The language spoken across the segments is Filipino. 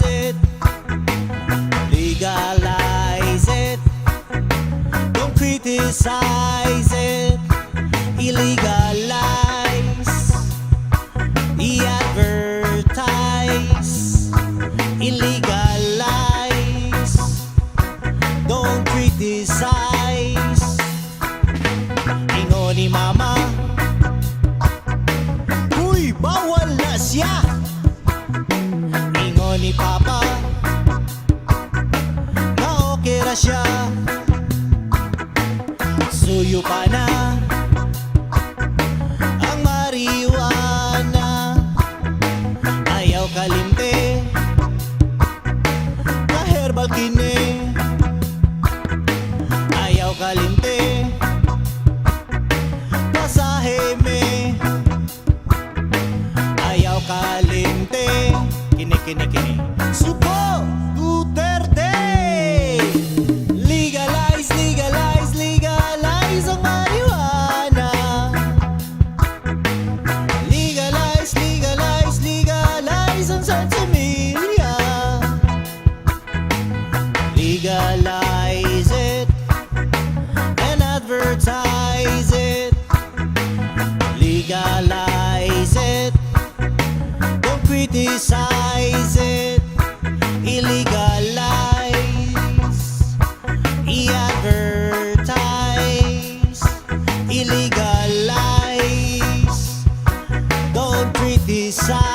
it. Legalize it. Don't criticize it. Illegalize. I-advertise. Illegalize. Don't criticize. Ingo ni mama, uy, bawal na siya. Ingo ni papa, na okay na siya. Suyo pa na ang marijuana. Ayaw kalimte na herbal kine. Ayaw kalimte pasahe me. Ayaw kalimte kini kini kini. Suko Duterte. Legalize, legalize, legalize ang marijuana. Legalize, legalize, legalize ang Sansamilla. Legalize it and advertise it. Legalize it. Don't criticize it. Illegalize. I-advertise. Illegalize. Don't criticize.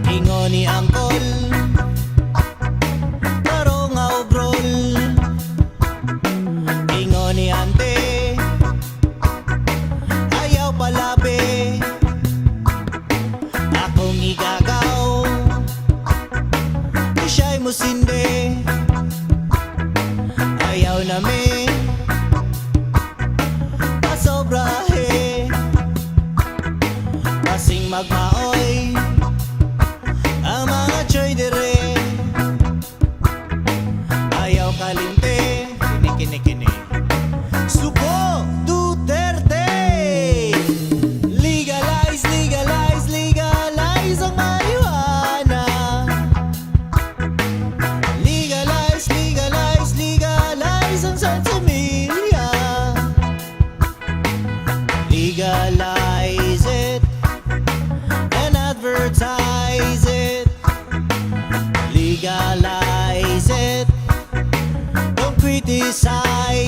Ingo ni angkol, pero nga obrol. Ingo ni ante, ayaw palabi. Akong igagaw, di siya'y musinde. Ayaw namin pasobrahe. Kasing magmaoy ang mga choy dire. Ayaw kalimte kini kini kini. Suko Duterte. Legalize, legalize, legalize ang marijuana. Legalize, legalize, legalize ang Sansamilla. Legalize it and advertise it. Legalize it. Don't criticize